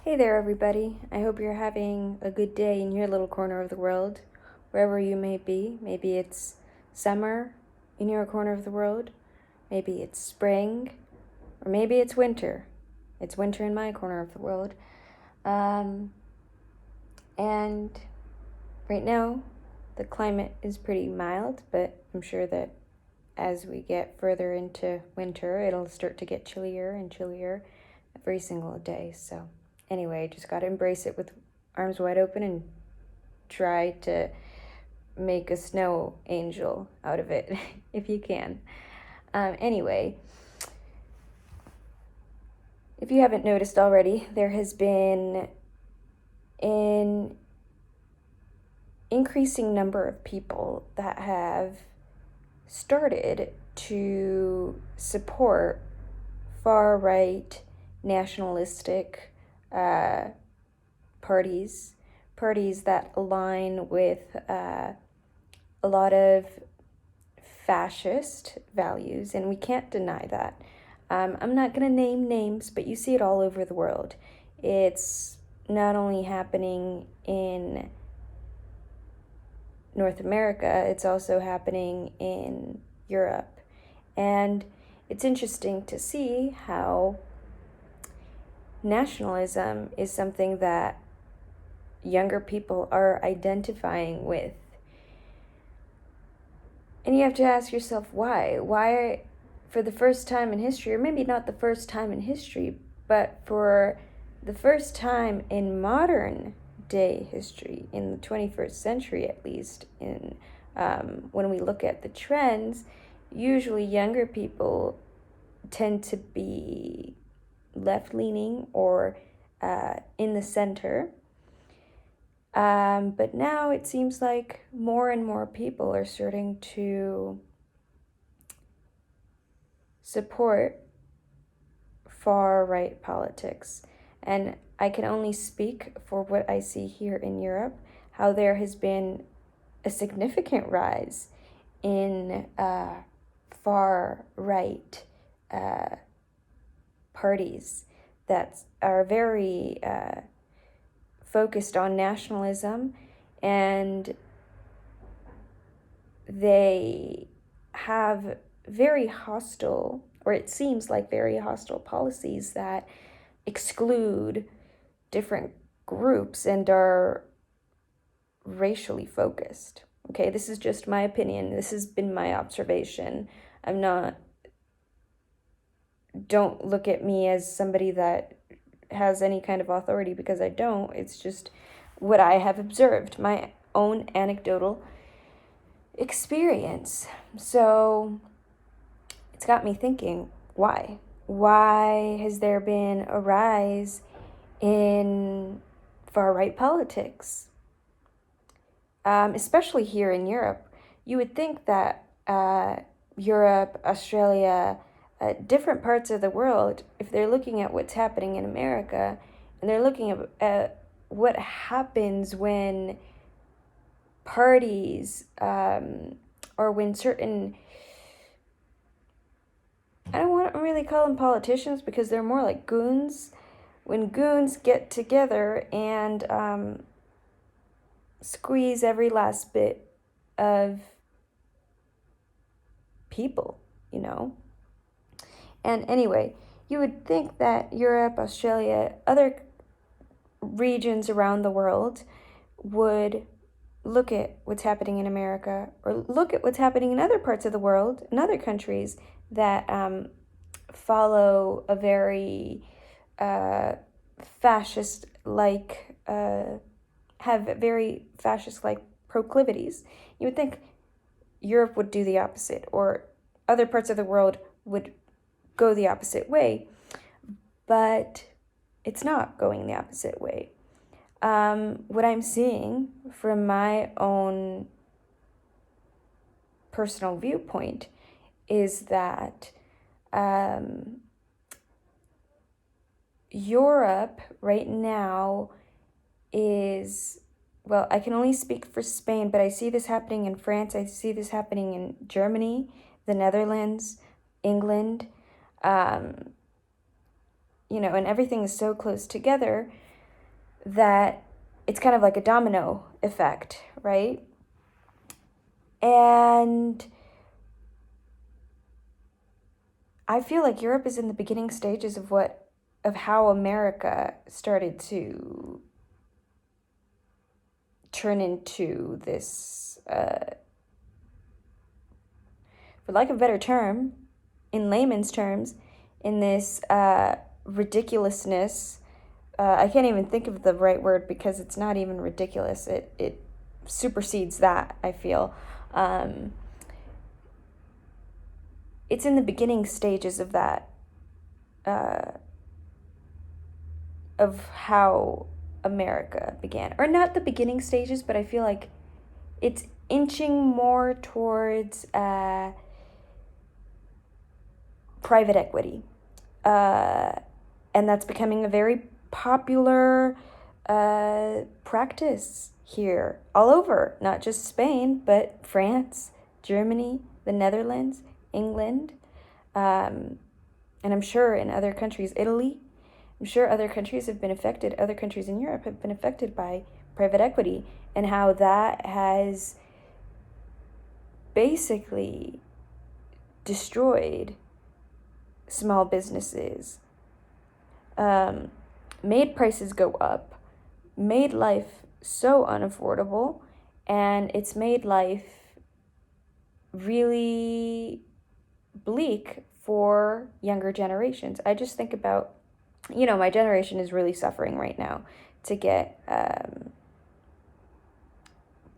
Hey there, everybody. I hope you're having a good day in your little corner of the world, wherever you may be. Maybe it's summer in your corner of the world, maybe it's spring, or maybe it's winter. It's winter in my corner of the world. And right now, the climate is pretty mild, but I'm sure that as we get further into winter, it'll start to get chillier and chillier every single day. So anyway, just got to embrace it with arms wide open and try to make a snow angel out of it if you can. Anyway, if you haven't noticed already, there has been an increasing number of people that have started to support far right nationalistic parties that align with a lot of fascist values, and we can't deny that. I'm not going to name names, but you see it all over the world. It's not only happening in North America, it's also happening in Europe. And it's interesting to see how nationalism is something that younger people are identifying with. And you have to ask yourself why. Why, for the first time in history, or maybe not the first time in history, but for the first time in modern day history, in the 21st century at least, when we look at the trends, usually younger people tend to be left-leaning or in the center. But now it seems like more and more people are starting to support far-right politics. And I can only speak for what I see here in Europe, how there has been a significant rise in far-right parties that are very focused on nationalism, and they have very hostile, or it seems like very hostile policies that exclude different groups and are racially focused. Okay, this is just my opinion. This has been my observation. Don't look at me as somebody that has any kind of authority, because I don't. It's just what I have observed, my own anecdotal experience. So it's got me thinking, why? Why has there been a rise in far-right politics? Especially here in Europe. You would think that Europe, Australia, different parts of the world, if they're looking at what's happening in America, and they're looking at what happens when parties or when certain, I don't want to really call them politicians because they're more like goons, when goons get together and squeeze every last bit of people, you know? And anyway, you would think that Europe, Australia, other regions around the world would look at what's happening in America, or look at what's happening in other parts of the world, in other countries that follow a very fascist-like, have very fascist-like proclivities. You would think Europe would do the opposite, or other parts of the world would go the opposite way, but it's not going the opposite way. What I'm seeing from my own personal viewpoint is that Europe right now is, well, I can only speak for Spain, but I see this happening in France, I see this happening in Germany, the Netherlands, England, and everything is so close together. that it's kind of like a domino effect, right? And I feel like Europe is in the beginning stages of how America started to turn into this, for lack of a better term, in layman's terms, in this ridiculousness. I can't even think of the right word because it's not even ridiculous. It supersedes that, I feel. It's in the beginning stages of that, of how America began. Or not the beginning stages, but I feel like it's inching more towards private equity. And that's becoming a very popular practice here, all over, not just Spain, but France, Germany, the Netherlands, England, and I'm sure in other countries, Italy. I'm sure other countries have been affected, other countries in Europe have been affected by private equity, and how that has basically destroyed small businesses, made prices go up, made life so unaffordable, and it's made life really bleak for younger generations. I just think about, my generation is really suffering right now to get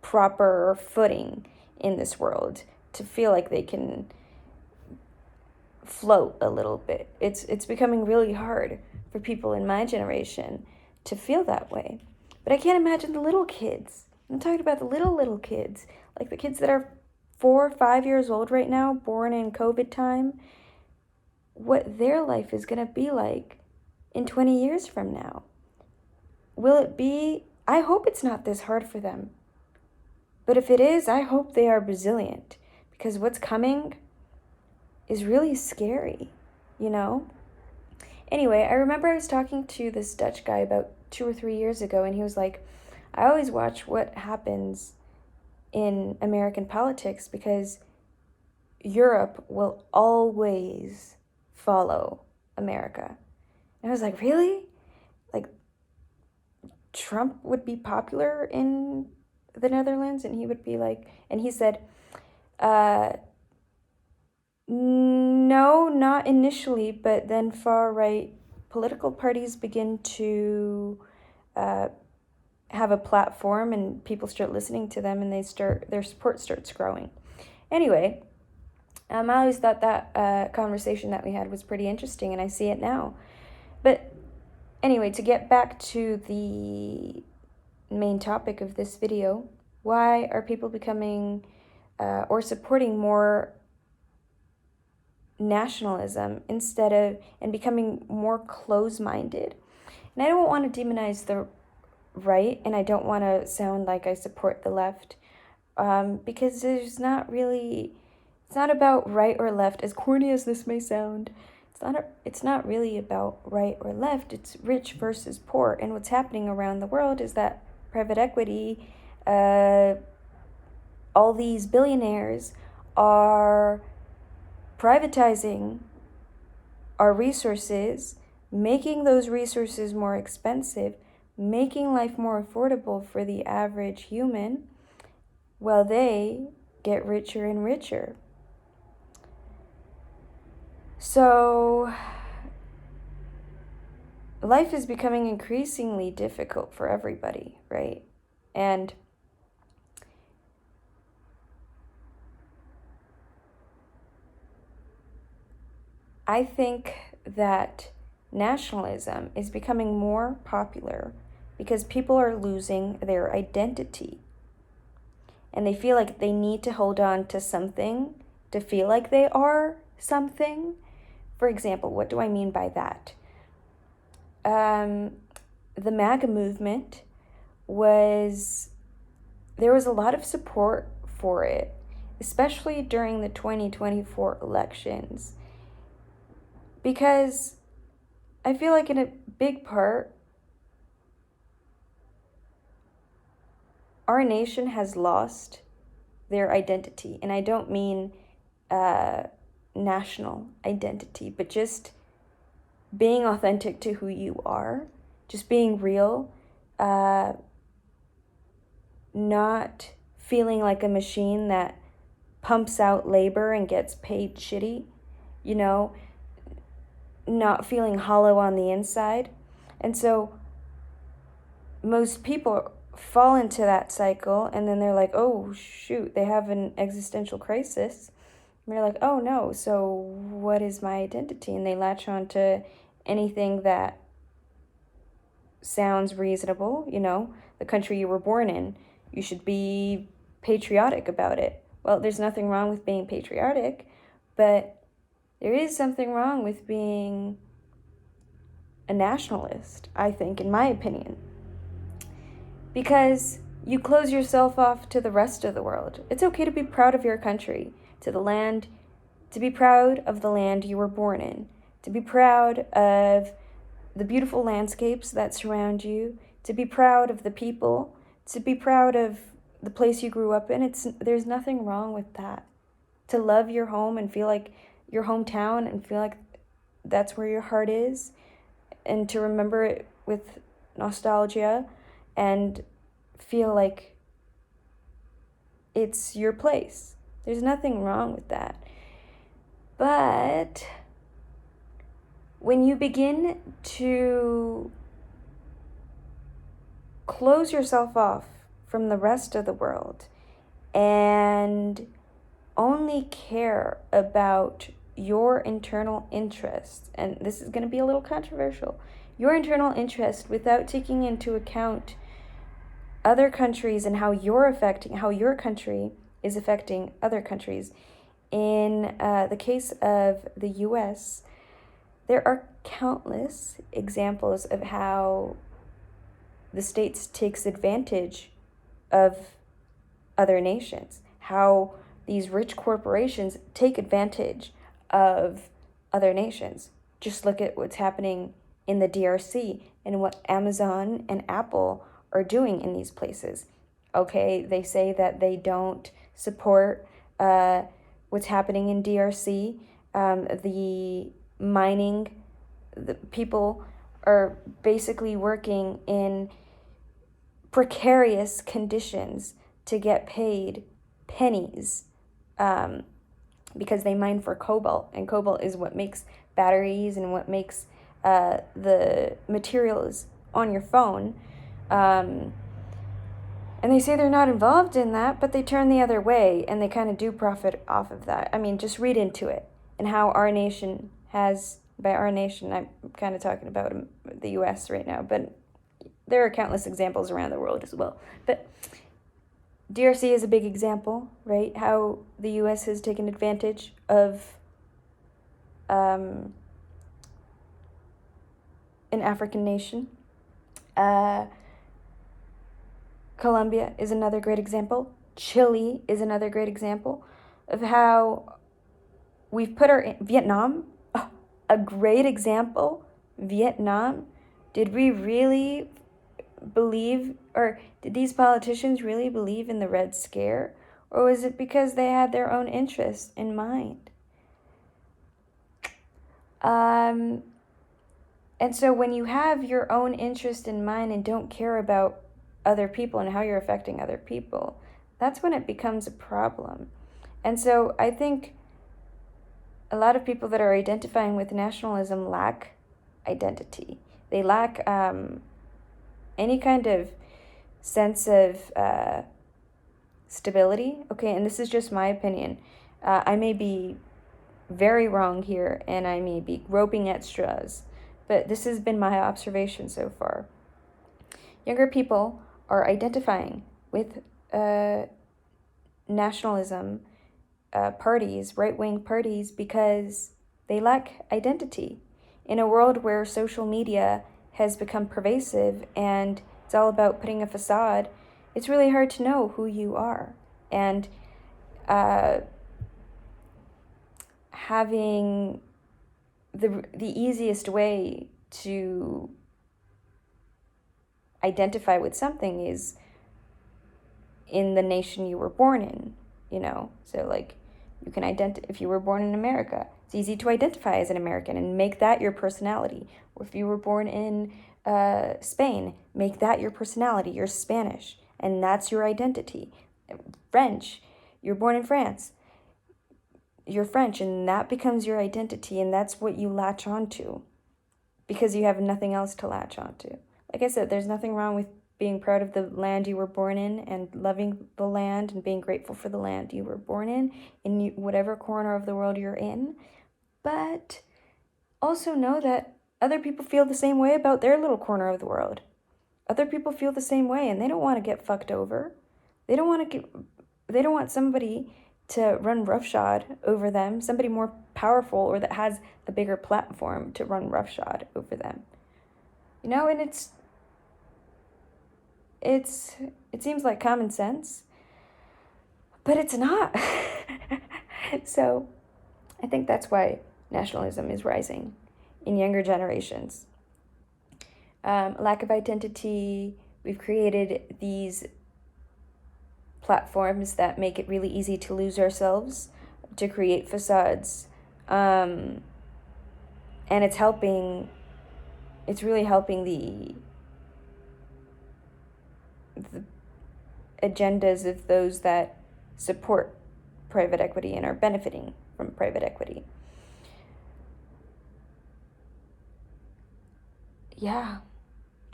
proper footing in this world, to feel like they can float a little bit. It's becoming really hard for people in my generation to feel that way. But I can't imagine the little kids. I'm talking about the little kids, like the kids that are 4 or 5 years old right now, born in COVID time, what their life is going to be like in 20 years from now. Will it be? I hope it's not this hard for them. But if it is, I hope they are resilient, because what's coming is really scary, Anyway, I remember I was talking to this Dutch guy about 2 or 3 years ago, and he was like, I always watch what happens in American politics because Europe will always follow America. And I was like, really? Like, Trump would be popular in the Netherlands? And he would be like, and he said, no, not initially, but then far-right political parties begin to have a platform and people start listening to them and their support starts growing. Anyway, I always thought that conversation that we had was pretty interesting, and I see it now. But anyway, to get back to the main topic of this video, why are people becoming or supporting more nationalism and becoming more close-minded? And I don't want to demonize the right, and I don't want to sound like I support the left, because it's not about right or left, as corny as this may sound. It's not really about right or left. It's rich versus poor. And what's happening around the world is that private equity, all these billionaires are privatizing our resources, making those resources more expensive, making life more affordable for the average human, while they get richer and richer. So life is becoming increasingly difficult for everybody, right? And I think that nationalism is becoming more popular because people are losing their identity. And they feel like they need to hold on to something to feel like they are something. For example, what do I mean by that? The MAGA movement there was a lot of support for it, especially during the 2024 elections. Because I feel like in a big part, our nation has lost their identity. And I don't mean national identity, but just being authentic to who you are, just being real, not feeling like a machine that pumps out labor and gets paid shitty, you know, not feeling hollow on the inside. And so most people fall into that cycle, and then they're like, oh shoot, they have an existential crisis. And they're like, oh no, so what is my identity? And they latch on to anything that sounds reasonable, you know, the country you were born in. You should be patriotic about it. Well, there's nothing wrong with being patriotic, but there is something wrong with being a nationalist, I think, in my opinion. Because you close yourself off to the rest of the world. It's okay to be proud of your country, to the land, to be proud of the land you were born in, to be proud of the beautiful landscapes that surround you, to be proud of the people, to be proud of the place you grew up in. There's nothing wrong with that. To love your home and feel like your hometown and feel like that's where your heart is, and to remember it with nostalgia and feel like it's your place. There's nothing wrong with that. But when you begin to close yourself off from the rest of the world and only care about your internal interest, and this is going to be a little controversial, your internal interest without taking into account other countries and how your country is affecting other countries. In the case of the US, there are countless examples of how the States takes advantage of other nations, how these rich corporations take advantage of other nations. Just look at what's happening in the DRC and what Amazon and Apple are doing in these places. Okay, they say that they don't support what's happening in DRC. The mining, the people are basically working in precarious conditions to get paid pennies because they mine for cobalt, and cobalt is what makes batteries and what makes the materials on your phone. And they say they're not involved in that, but they turn the other way, and they kind of do profit off of that. I mean, just read into it, and how our nation has, by our nation, I'm kind of talking about the US right now, but there are countless examples around the world as well. But DRC is a big example, right? How the US has taken advantage of an African nation. Colombia is another great example. Chile is another great example of how we've put Vietnam, a great example. Vietnam, did we really believe, or did these politicians really believe in the Red Scare? Or was it because they had their own interests in mind? And so when you have your own interest in mind and don't care about other people and how you're affecting other people, that's when it becomes a problem. And so I think a lot of people that are identifying with nationalism lack identity. They lack any kind of sense of stability. Okay, and this is just my opinion. I may be very wrong here, and I may be groping at straws, but this has been my observation so far. Younger people are identifying with nationalism parties, right-wing parties, because they lack identity. In a world where social media has become pervasive and it's all about putting a facade, it's really hard to know who you are. And having the easiest way to identify with something is in the nation you were born in, you know? So, like, you can if you were born in America, it's easy to identify as an American and make that your personality. Or if you were born in Spain, make that your personality. You're Spanish, and that's your identity. French, you're born in France, you're French, and that becomes your identity, and that's what you latch onto because you have nothing else to latch onto. Like I said, there's nothing wrong with being proud of the land you were born in and loving the land and being grateful for the land you were born in whatever corner of the world you're in. But also know that other people feel the same way about their little corner of the world. Other people feel the same way, and they don't want to get fucked over. They don't want somebody to run roughshod over them, somebody more powerful or that has a bigger platform to run roughshod over them. You know, and it seems like common sense, but it's not. So I think that's why nationalism is rising in younger generations. Lack of identity. We've created these platforms that make it really easy to lose ourselves, to create facades. And it's really helping the agendas of those that support private equity and are benefiting from private equity. Yeah,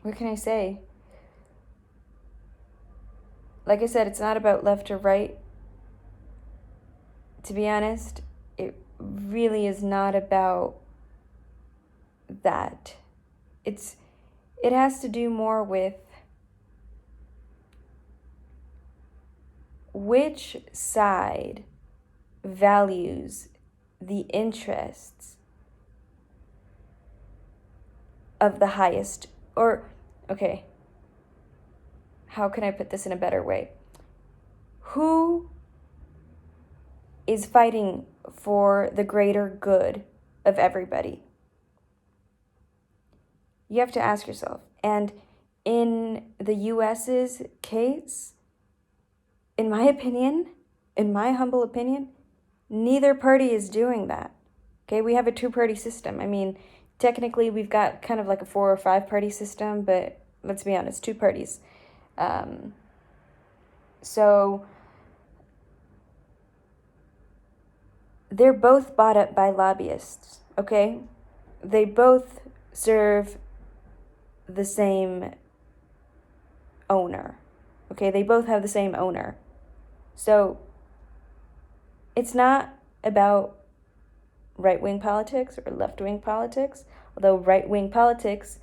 what can I say? Like I said, it's not about left or right. To be honest, it really is not about that. It has to do more with which side values the interests of the highest, or, okay, how can I put this in a better way? Who is fighting for the greater good of everybody? You have to ask yourself. And in the US's case, in my opinion, in my humble opinion, neither party is doing that. Okay, we have a two-party system. I mean, technically we've got kind of like a 4 or 5 party system, but let's be honest, 2 parties. So they're both bought up by lobbyists, okay? They both serve the same owner, okay? They both have the same owner. So it's not about right-wing politics or left-wing politics, although right-wing politics,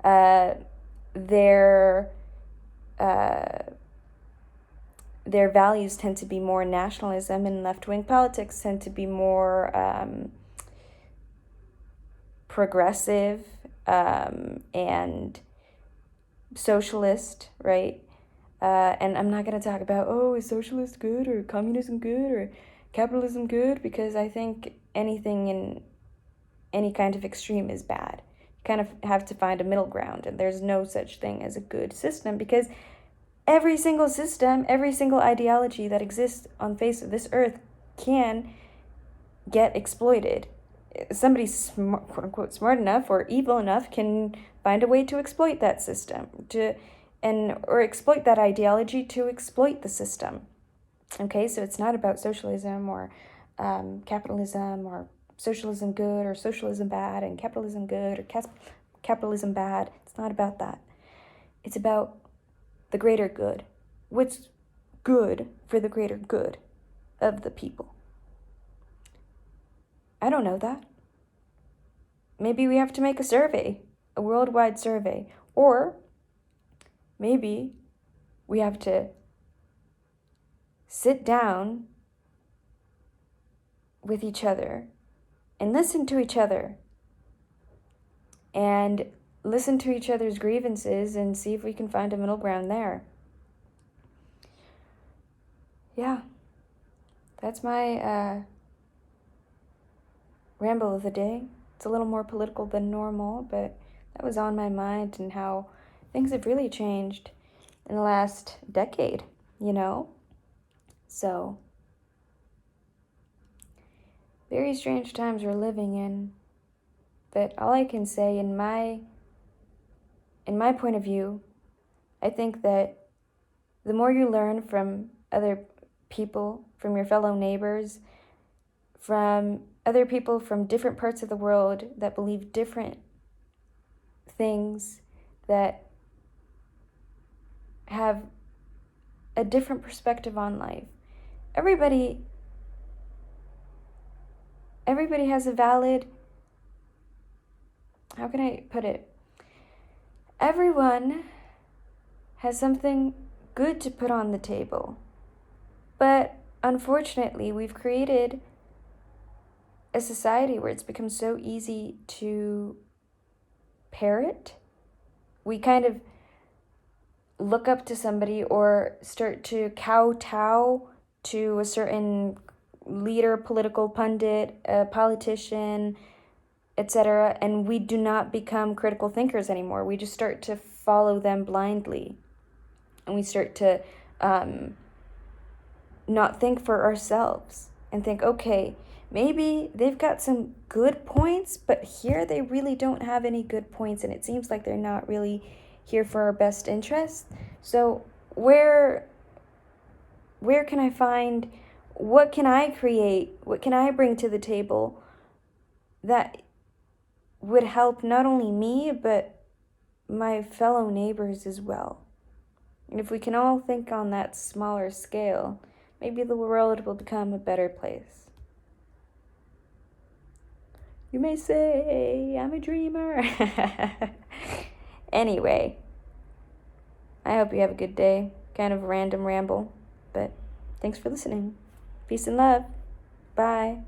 their values tend to be more nationalism, and left-wing politics tend to be more progressive and socialist, right? And I'm not going to talk about, is socialist good or communism good or capitalism good, because I think anything in any kind of extreme is bad. You kind of have to find a middle ground, and there's no such thing as a good system, because every single system, every single ideology that exists on the face of this earth can get exploited. Somebody smart, quote unquote, smart enough or evil enough can find a way to exploit that system, or exploit that ideology to exploit the system. Okay, so it's not about socialism or capitalism, or socialism good or socialism bad and capitalism good or capitalism bad. It's not about that. It's about the greater good. What's good for the greater good of the people? I don't know that. Maybe we have to make a survey, a worldwide survey, or maybe we have to sit down with each other and listen to each other and listen to each other's grievances and see if we can find a middle ground there. Yeah, that's my ramble of the day. It's a little more political than normal, but that was on my mind, and how things have really changed in the last decade, you know? So, very strange times we're living in. But all I can say in my point of view, I think that the more you learn from other people, from your fellow neighbors, from other people from different parts of the world that believe different things, that have a different perspective on life. Everybody has a valid, how can I put it? Everyone has something good to put on the table. But unfortunately, we've created a society where it's become so easy to parrot. We kind of look up to somebody or start to kowtow to a certain leader, political pundit, a politician, etc., and we do not become critical thinkers anymore. We just start to follow them blindly, and we start to not think for ourselves and think, okay, maybe they've got some good points, but here they really don't have any good points, and it seems like they're not really here for our best interest. So where can I find, what can I create, what can I bring to the table that would help not only me, but my fellow neighbors as well? And if we can all think on that smaller scale, maybe the world will become a better place. You may say I'm a dreamer. Anyway, I hope you have a good day. Kind of a random ramble, but thanks for listening. Peace and love. Bye.